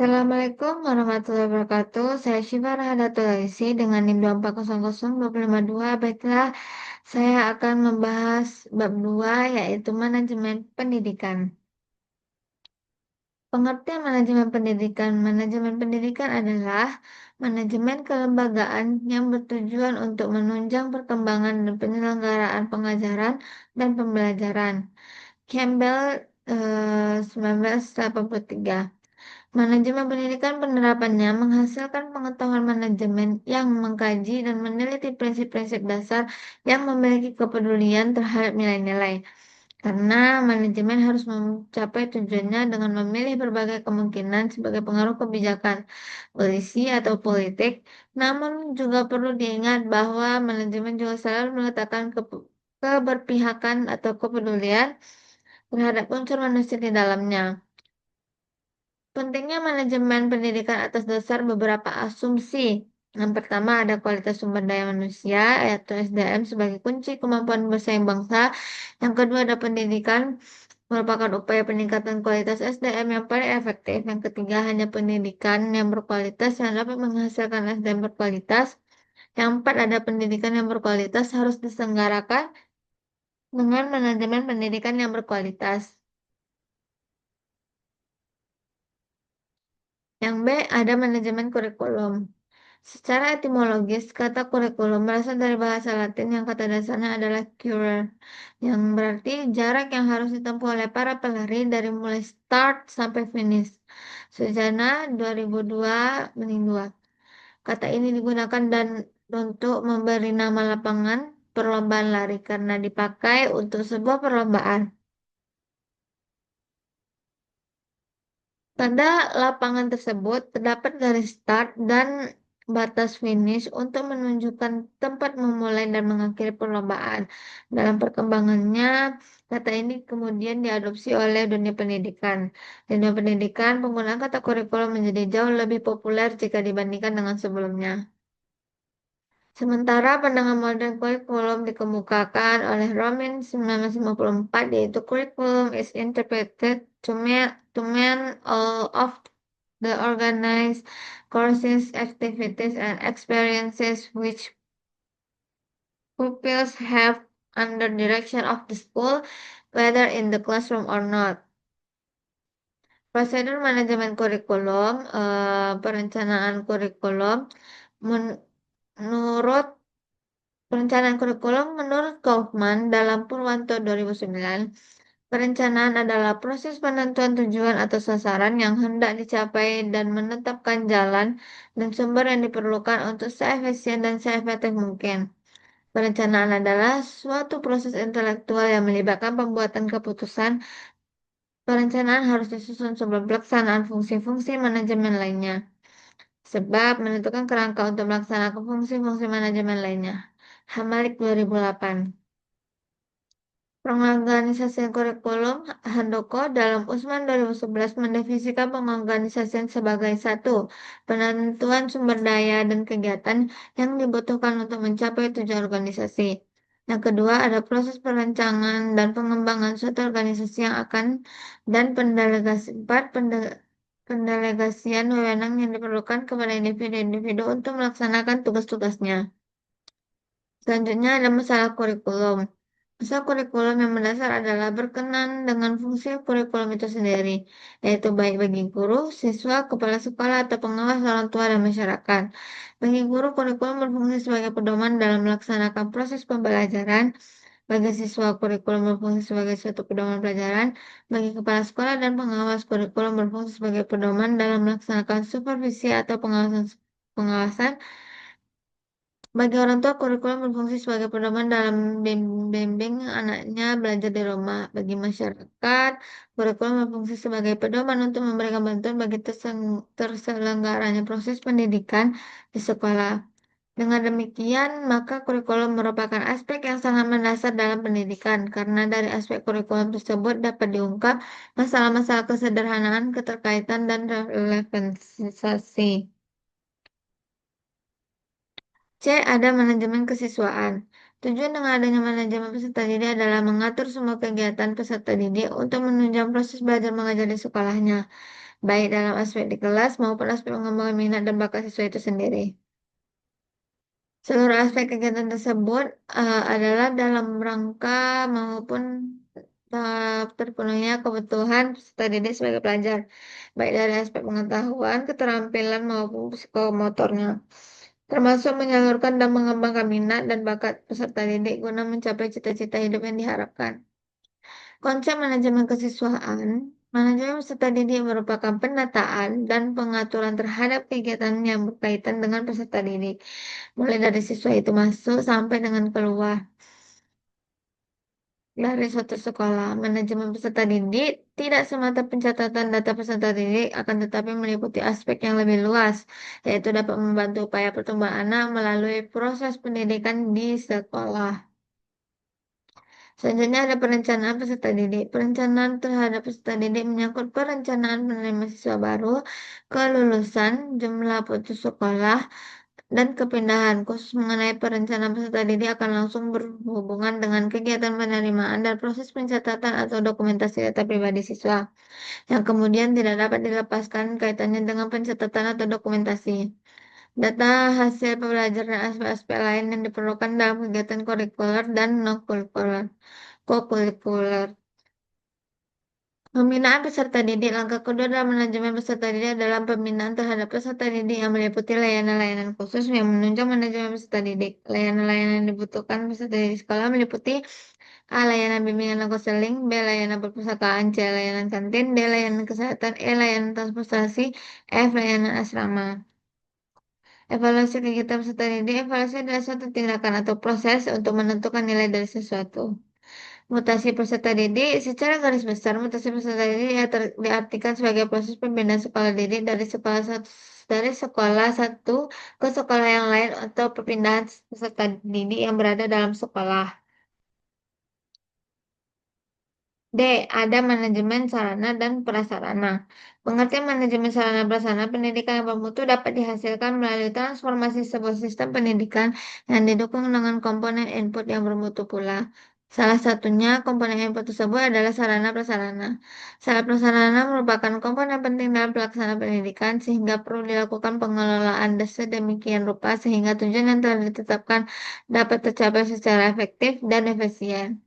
Assalamualaikum warahmatullahi wabarakatuh. Saya Syifa Rahadatul Aisi dengan NIM 2400252. Baiklah, saya akan membahas bab 2 yaitu manajemen pendidikan. Pengertian manajemen pendidikan. Manajemen pendidikan adalah manajemen kelembagaan yang bertujuan untuk menunjang perkembangan dan penyelenggaraan pengajaran dan pembelajaran. Campbell 1983. Manajemen pendidikan penerapannya menghasilkan pengetahuan manajemen yang mengkaji dan meneliti prinsip-prinsip dasar yang memiliki kepedulian terhadap nilai-nilai. Karena manajemen harus mencapai tujuannya dengan memilih berbagai kemungkinan sebagai pengaruh kebijakan polisi atau politik, namun juga perlu diingat bahwa manajemen juga selalu meletakkan keberpihakan atau kepedulian terhadap unsur manusia di dalamnya. Pentingnya manajemen pendidikan atas dasar beberapa asumsi. Yang pertama ada kualitas sumber daya manusia, yaitu SDM sebagai kunci kemampuan bersaing bangsa. Yang kedua ada pendidikan merupakan upaya peningkatan kualitas SDM yang paling efektif. Yang ketiga hanya pendidikan yang berkualitas yang dapat menghasilkan SDM berkualitas. Yang empat ada pendidikan yang berkualitas harus diselenggarakan dengan manajemen pendidikan yang berkualitas. Yang B ada manajemen kurikulum. Secara etimologis, kata kurikulum berasal dari bahasa Latin yang kata dasarnya adalah cure, yang berarti jarak yang harus ditempuh oleh para pelari dari mulai start sampai finish. Sujana 2002-2. Kata ini digunakan dan untuk memberi nama lapangan perlombaan lari karena dipakai untuk sebuah perlombaan. Pada lapangan tersebut terdapat garis start dan batas finish untuk menunjukkan tempat memulai dan mengakhiri perlombaan. Dalam perkembangannya, kata ini kemudian diadopsi oleh dunia pendidikan. Di dunia pendidikan, penggunaan kata kurikulum menjadi jauh lebih populer jika dibandingkan dengan sebelumnya. Sementara pandangan modern kurikulum dikemukakan oleh Roman 1954, yaitu curriculum is interpreted to mean all of the organized courses, activities, and experiences which pupils have under direction of the school, whether in the classroom or not. Prosedur manajemen kurikulum, perencanaan kurikulum, menurut perencanaan kurikulum menurut Kaufman dalam Purwanto 2009, perencanaan adalah proses penentuan tujuan atau sasaran yang hendak dicapai dan menetapkan jalan dan sumber yang diperlukan untuk seefisien dan seefektif mungkin. Perencanaan adalah suatu proses intelektual yang melibatkan pembuatan keputusan. Perencanaan harus disusun sebelum pelaksanaan fungsi-fungsi manajemen lainnya, sebab menentukan kerangka untuk melaksanakan fungsi-fungsi manajemen lainnya. Hamalik 2008. Pengorganisasian kurikulum Handoko dalam Usman 2011 mendefinisikan pengorganisasian sebagai satu, penentuan sumber daya dan kegiatan yang dibutuhkan untuk mencapai tujuan organisasi. Yang kedua, ada proses perancangan dan pengembangan suatu organisasi yang akan dan pendelegasian wewenang yang diperlukan kepada individu-individu untuk melaksanakan tugas-tugasnya. Selanjutnya ada masalah kurikulum. Masalah kurikulum yang mendasar adalah berkenan dengan fungsi kurikulum itu sendiri, yaitu baik bagi guru, siswa, kepala sekolah, atau pengawas orang tua dan masyarakat. Bagi guru, kurikulum berfungsi sebagai pedoman dalam melaksanakan proses pembelajaran. Bagi siswa, kurikulum berfungsi sebagai suatu pedoman pelajaran. Bagi kepala sekolah dan pengawas, kurikulum berfungsi sebagai pedoman dalam melaksanakan supervisi atau pengawasan. Bagi orang tua, kurikulum berfungsi sebagai pedoman dalam membimbing anaknya belajar di rumah. Bagi masyarakat, kurikulum berfungsi sebagai pedoman untuk memberikan bantuan bagi terselenggaranya proses pendidikan di sekolah. Dengan demikian, maka kurikulum merupakan aspek yang sangat mendasar dalam pendidikan, karena dari aspek kurikulum tersebut dapat diungkap masalah-masalah kesederhanaan, keterkaitan, dan relevansiasi. C. Ada manajemen kesiswaan. Tujuan dengan adanya manajemen peserta didik adalah mengatur semua kegiatan peserta didik untuk menunjang proses belajar mengajar di sekolahnya. baik dalam aspek di kelas maupun aspek pengembangan minat dan bakat siswa itu sendiri. Seluruh aspek kegiatan tersebut adalah dalam rangka maupun terpenuhinya kebutuhan peserta didik sebagai pelajar, baik dari aspek pengetahuan, keterampilan maupun psikomotornya, termasuk menyalurkan dan mengembangkan minat dan bakat peserta didik guna mencapai cita-cita hidup yang diharapkan. Konsep manajemen kesiswaan, manajemen peserta didik merupakan penataan dan pengaturan terhadap kegiatan yang berkaitan dengan peserta didik, mulai dari siswa itu masuk sampai dengan keluar dari suatu sekolah. Manajemen peserta didik tidak semata pencatatan data peserta didik, akan tetapi meliputi aspek yang lebih luas, yaitu dapat membantu upaya pertumbuhan anak melalui proses pendidikan di sekolah. Selanjutnya ada perencanaan peserta didik. Perencanaan terhadap peserta didik menyangkut perencanaan menerima siswa baru, kelulusan, jumlah putus sekolah, dan kepindahan. Khusus mengenai perencanaan peserta didik akan langsung berhubungan dengan kegiatan penerimaan dan proses pencatatan atau dokumentasi data pribadi siswa, yang kemudian tidak dapat dilepaskan kaitannya dengan pencatatan atau dokumentasi. Data hasil pembelajaran dan aspek-aspek lain yang diperlukan dalam kegiatan kurikuler dan non-kurikuler. Kokurikuler. Pembinaan peserta didik. Langkah kedua dalam manajemen peserta didik adalah pembinaan terhadap peserta didik yang meliputi layanan-layanan khusus yang menunjang manajemen peserta didik. Layanan-layanan yang dibutuhkan peserta didik sekolah meliputi A. Layanan bimbingan dan konseling, B. Layanan perpustakaan, C. Layanan kantin, D. Layanan kesehatan, E. Layanan transportasi, F. Layanan asrama. Evaluasi kegiatan peserta didik. Evaluasi adalah suatu tindakan atau proses untuk menentukan nilai dari sesuatu. Mutasi peserta didik, secara garis besar, mutasi peserta didik diartikan sebagai proses perpindahan sekolah didik dari sekolah satu ke sekolah yang lain atau perpindahan peserta didik yang berada dalam sekolah. D. Ada manajemen sarana dan prasarana. Pengertian manajemen sarana prasarana pendidikan yang bermutu dapat dihasilkan melalui transformasi sebuah sistem pendidikan yang didukung dengan komponen input yang bermutu pula. Salah satunya komponen input tersebut adalah sarana prasarana. Sarana prasarana merupakan komponen penting dalam pelaksanaan pendidikan sehingga perlu dilakukan pengelolaan sedemikian rupa sehingga tujuan yang telah ditetapkan dapat tercapai secara efektif dan efisien.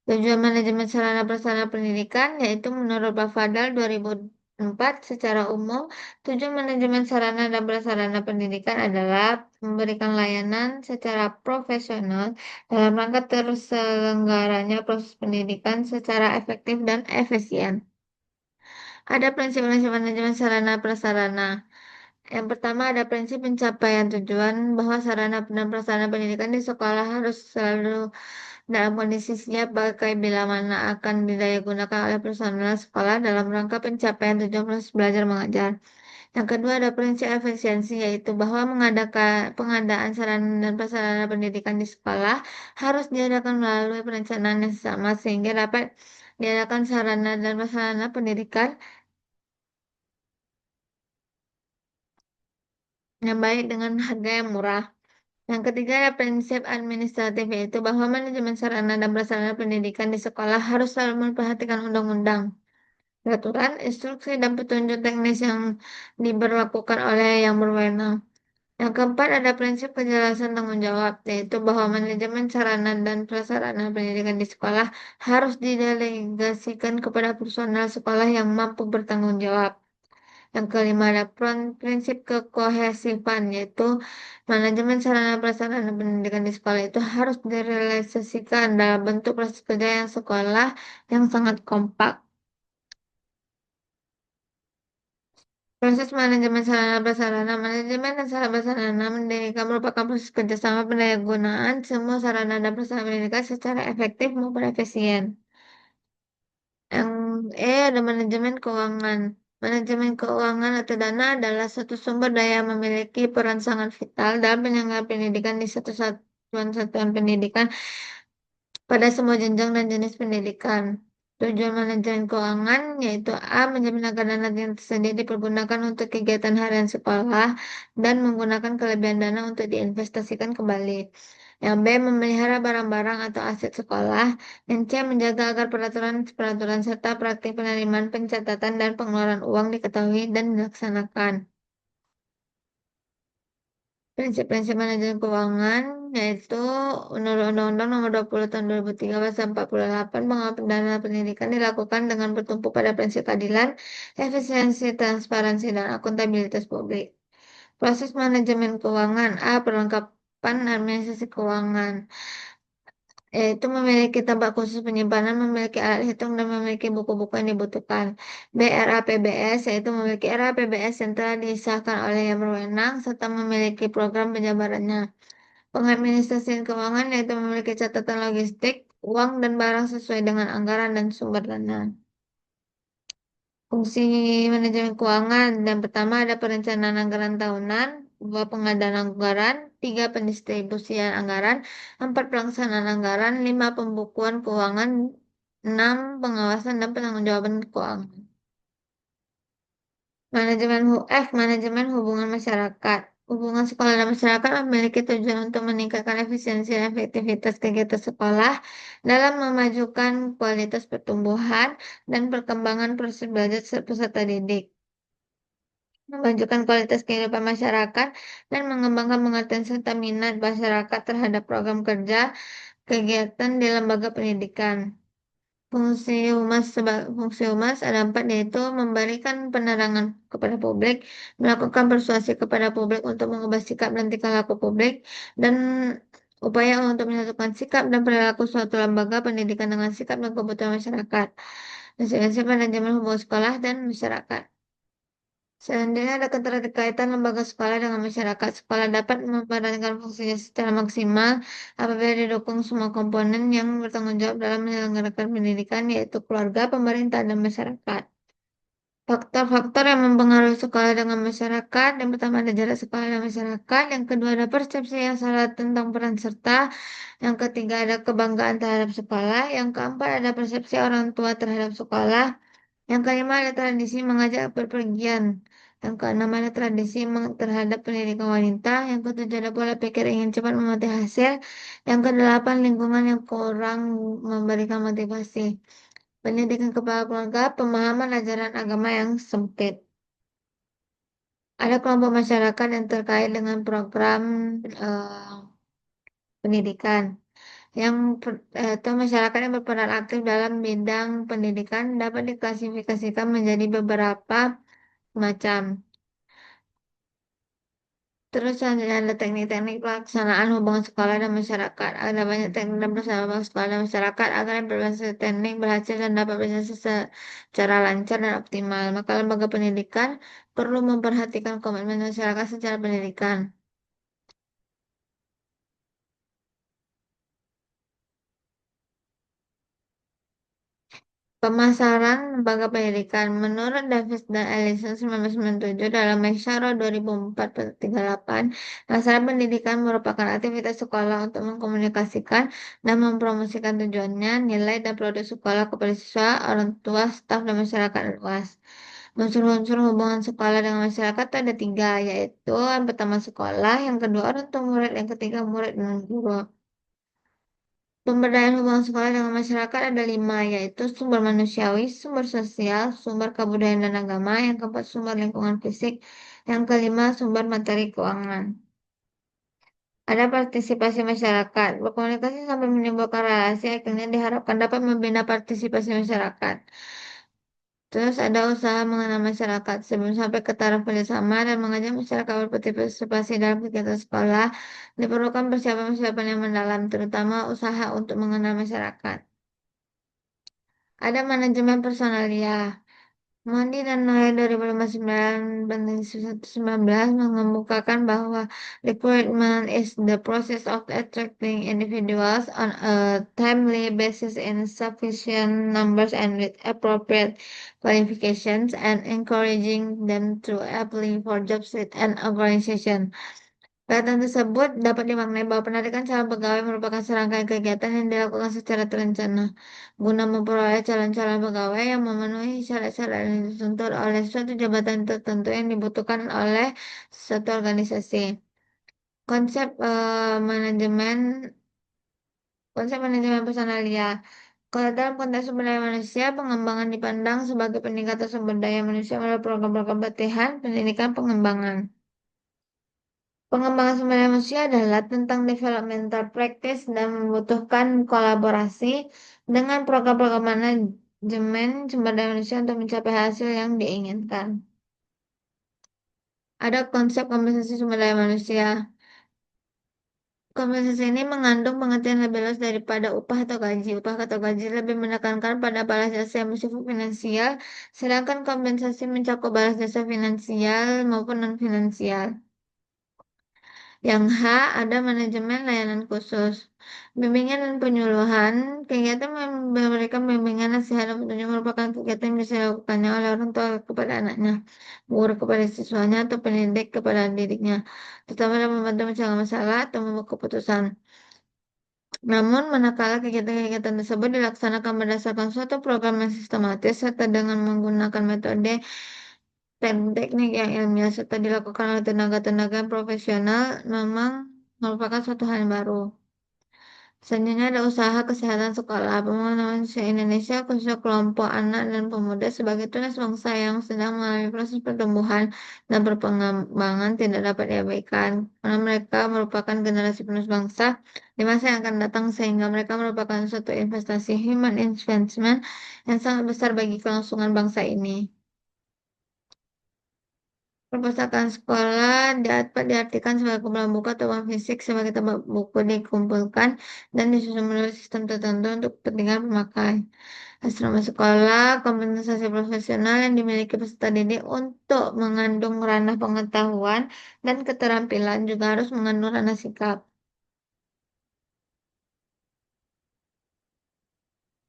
Tujuan manajemen sarana prasarana pendidikan yaitu menurut Pak Fadal 2004 secara umum, tujuan manajemen sarana dan prasarana pendidikan adalah memberikan layanan secara profesional dalam rangka terselenggaranya proses pendidikan secara efektif dan efisien. Ada prinsip-prinsip manajemen sarana prasarana. Yang pertama ada prinsip pencapaian tujuan bahwa sarana dan prasarana pendidikan di sekolah harus selalu dalam kondisi siap pakai bila mana akan didaya gunakan oleh personel sekolah dalam rangka pencapaian tujuan proses belajar mengajar. Yang kedua ada prinsip efisiensi yaitu bahwa pengadaan sarana dan prasarana pendidikan di sekolah harus diadakan melalui perencanaan yang sama sehingga dapat diadakan sarana dan prasarana pendidikan yang baik dengan harga yang murah. Yang ketiga ada prinsip administratif yaitu bahwa manajemen sarana dan prasarana pendidikan di sekolah harus selalu memperhatikan undang-undang, peraturan, instruksi, dan petunjuk teknis yang diberlakukan oleh yang berwenang. Yang keempat ada prinsip kejelasan tanggung jawab, yaitu bahwa manajemen sarana dan prasarana pendidikan di sekolah harus didelegasikan kepada personel sekolah yang mampu bertanggung jawab. Yang kelima ada prinsip kekohesifan, yaitu manajemen sarana prasarana pendidikan di sekolah itu harus direalisasikan dalam bentuk proses kerja yang sekolah yang sangat kompak. Proses manajemen sarana prasarana, manajemen dan sarana prasarana pendidikan merupakan proses kerjasama pendayagunaan semua sarana dan prasarana pendidikan secara efektif maupun efisien. Yang ada manajemen keuangan. Manajemen keuangan atau dana adalah satu sumber daya yang memiliki peran sangat vital dalam penyelenggaraan pendidikan di satu satuan pendidikan pada semua jenjang dan jenis pendidikan. Tujuan manajemen keuangan yaitu A. Menjamin agar dana yang tersedia dipergunakan untuk kegiatan harian sekolah dan menggunakan kelebihan dana untuk diinvestasikan kembali. Yang B. Memelihara barang-barang atau aset sekolah. Yang C. Menjaga agar peraturan-peraturan serta praktik penerimaan, pencatatan, dan pengeluaran uang diketahui dan dilaksanakan. Prinsip-prinsip manajemen keuangan yaitu menurut Undang-Undang Nomor 20 Tahun 2003 Pasal 48 pengelolaan dana pendidikan dilakukan dengan bertumpu pada prinsip keadilan, efisiensi, transparansi, dan akuntabilitas publik. Proses manajemen keuangan A. Perlengkapan administrasi keuangan yaitu memiliki tempat khusus penyimpanan, memiliki alat hitung, dan memiliki buku-buku yang dibutuhkan. B. RAPBS yaitu memiliki RAPBS yang telah disahkan oleh yang berwenang serta memiliki program penjabarannya. Pengadministrasian keuangan yaitu memiliki catatan logistik, uang dan barang sesuai dengan anggaran dan sumber dana. Fungsi manajemen keuangan dan pertama ada perencanaan anggaran tahunan, dua pengadaan anggaran, tiga pendistribusian anggaran, empat pelaksanaan anggaran, lima pembukuan keuangan, enam pengawasan dan penanggulangan keuangan. Manajemen hubungan masyarakat. Hubungan sekolah dan masyarakat memiliki tujuan untuk meningkatkan efisiensi dan efektivitas kegiatan sekolah dalam memajukan kualitas pertumbuhan dan perkembangan proses belajar peserta didik, memajukan kualitas kehidupan masyarakat, dan mengembangkan pengertian serta minat masyarakat terhadap program kerja kegiatan di lembaga pendidikan. Fungsi humas ada empat yaitu memberikan penerangan kepada publik, melakukan persuasi kepada publik untuk mengubah sikap dan tingkah laku publik, dan upaya untuk menyatukan sikap dan perilaku suatu lembaga pendidikan dengan sikap dan kebutuhan masyarakat. Konsekuensi manajemen hubungan sekolah dan masyarakat. Seandainya ada keterkaitan lembaga sekolah dengan masyarakat, sekolah dapat memerankan fungsinya secara maksimal apabila didukung semua komponen yang bertanggung jawab dalam menyelenggarakan pendidikan, yaitu keluarga, pemerintah, dan masyarakat. Faktor-faktor yang mempengaruhi sekolah dengan masyarakat, yang pertama ada jarak sekolah dan masyarakat, yang kedua ada persepsi yang salah tentang peran serta, yang ketiga ada kebanggaan terhadap sekolah, yang keempat ada persepsi orang tua terhadap sekolah, yang kelima ada tradisi mengajak berpergian. Yang keenam ada tradisi terhadap pendidikan wanita. Yang ketujuh ada pola pikir ingin cepat memetik hasil. Yang kedelapan lingkungan yang kurang memberikan motivasi. Pendidikan kepala keluarga, pemahaman ajaran agama yang sempit. Ada kelompok masyarakat yang terkait dengan program eh, pendidikan. Atau masyarakat yang berperan aktif dalam bidang pendidikan dapat diklasifikasikan menjadi beberapa macam. Terus selanjutnya ada teknik-teknik pelaksanaan hubungan sekolah dan masyarakat. Ada banyak teknik dan pelaksanaan hubungan sekolah dan masyarakat agar implementasi teknik berhasil dan dapat berjalan secara lancar dan optimal. Maka lembaga pendidikan perlu memperhatikan komitmen masyarakat secara pendidikan. Pemasaran lembaga pendidikan. Menurut Davis dan Ellison 1997 dalam Mesyaro 2004-38, masalah pendidikan merupakan aktivitas sekolah untuk mengkomunikasikan dan mempromosikan tujuannya, nilai dan produk sekolah kepada siswa, orang tua, staf, dan masyarakat luas. Unsur-unsur hubungan sekolah dengan masyarakat itu ada tiga, yaitu yang pertama sekolah, yang kedua orang tua murid, yang ketiga murid dan guru. Pemberdayaan hubungan sekolah dengan masyarakat ada lima, yaitu sumber manusiawi, sumber sosial, sumber kebudayaan dan agama, yang keempat sumber lingkungan fisik, yang kelima sumber materi keuangan. Ada partisipasi masyarakat. Berkomunikasi sampai menimbulkan relasi akhirnya diharapkan dapat membina partisipasi masyarakat. Terus ada usaha mengenal masyarakat sebelum sampai ke taraf kerjasama dan mengajak masyarakat berpartisipasi dalam kegiatan sekolah. Diperlukan persiapan-persiapan yang mendalam, terutama usaha untuk mengenal masyarakat. Ada manajemen personalia. Mondi dan Noe 2015-19 mengemukakan bahwa recruitment is the process of attracting individuals on a timely basis in sufficient numbers and with appropriate qualifications and encouraging them to apply for jobs with an organization. Kegiatan tersebut dapat dimaknai bahwa penarikan calon pegawai merupakan serangkaian kegiatan yang dilakukan secara terencana guna memperoleh calon-calon pegawai yang memenuhi syarat-syarat yang dituntut oleh suatu jabatan tertentu yang dibutuhkan oleh suatu organisasi. Konsep manajemen personalia. Kalau dalam konteks sumber daya manusia, pengembangan dipandang sebagai peningkatan sumber daya manusia melalui program-program pelatihan, pendidikan, pengembangan. Pengembangan sumber daya manusia adalah tentang developmental practice dan membutuhkan kolaborasi dengan program-program manajemen sumber daya manusia untuk mencapai hasil yang diinginkan. Ada konsep kompensasi sumber daya manusia. Kompensasi ini mengandung pengertian lebih luas daripada upah atau gaji. Upah atau gaji lebih menekankan pada balas jasa yang bersifat finansial, sedangkan kompensasi mencakup balas jasa finansial maupun non-finansial. Yang H, ada manajemen layanan khusus. Bimbingan dan penyuluhan, kegiatan memberikan bimbingan nasihat dan petunjuk merupakan kegiatan yang bisa dilakukannya oleh orang tua kepada anaknya, guru kepada siswanya, atau pendidik kepada didiknya, terutama dalam membantu mencegah masalah atau membuat keputusan. Namun, manakala kegiatan-kegiatan tersebut dilaksanakan berdasarkan suatu program yang sistematis serta dengan menggunakan metode dan teknik yang ilmiah serta dilakukan oleh tenaga-tenaga yang profesional, memang merupakan suatu hal yang baru. Selanjutnya ada usaha kesehatan sekolah. Pembangunan manusia Indonesia, khususnya kelompok anak dan pemuda sebagai tunas bangsa yang sedang mengalami proses pertumbuhan dan perkembangan tidak dapat diabaikan. Karena mereka merupakan generasi penerus bangsa di masa yang akan datang sehingga mereka merupakan suatu investasi human investment yang sangat besar bagi kelangsungan bangsa ini. Perpustakaan sekolah dapat diartikan sebagai kumpulan buku atau uang fisik sebagai tempat buku dikumpulkan dan disusun melalui sistem tertentu untuk kepentingan pemakai. Asrama sekolah, kompensasi profesional yang dimiliki peserta didik untuk mengandung ranah pengetahuan dan keterampilan juga harus mengandung ranah sikap.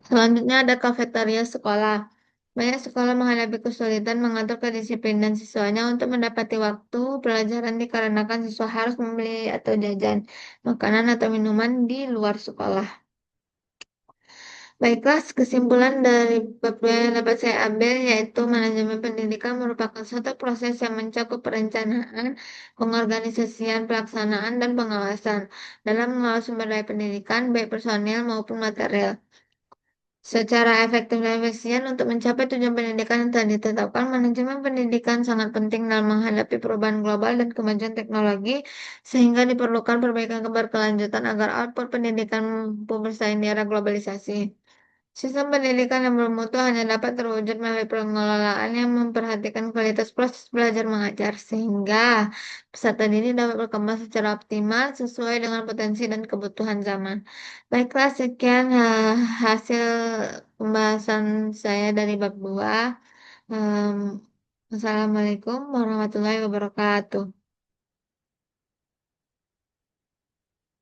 Selanjutnya ada kafetaria sekolah. Banyak sekolah menghadapi kesulitan mengatur kedisiplinan siswanya untuk mendapati waktu pelajaran dikarenakan siswa harus membeli atau jajan makanan atau minuman di luar sekolah. Baiklah, kesimpulan dari bab 2 yang dapat saya ambil yaitu manajemen pendidikan merupakan suatu proses yang mencakup perencanaan, pengorganisasian, pelaksanaan, dan pengawasan dalam mengelola sumber daya pendidikan, baik personil maupun material. Secara efektif dan efisien untuk mencapai tujuan pendidikan yang telah ditetapkan, manajemen pendidikan sangat penting dalam menghadapi perubahan global dan kemajuan teknologi, sehingga diperlukan perbaikan keberkelanjutan agar output pendidikan mampu bersaing di era globalisasi. Sistem pendidikan yang bermutu hanya dapat terwujud melalui pengelolaan yang memperhatikan kualitas proses belajar mengajar, sehingga peserta didik dapat berkembang secara optimal sesuai dengan potensi dan kebutuhan zaman. Baiklah, sekian hasil pembahasan saya dari bab 2. Assalamualaikum warahmatullahi wabarakatuh.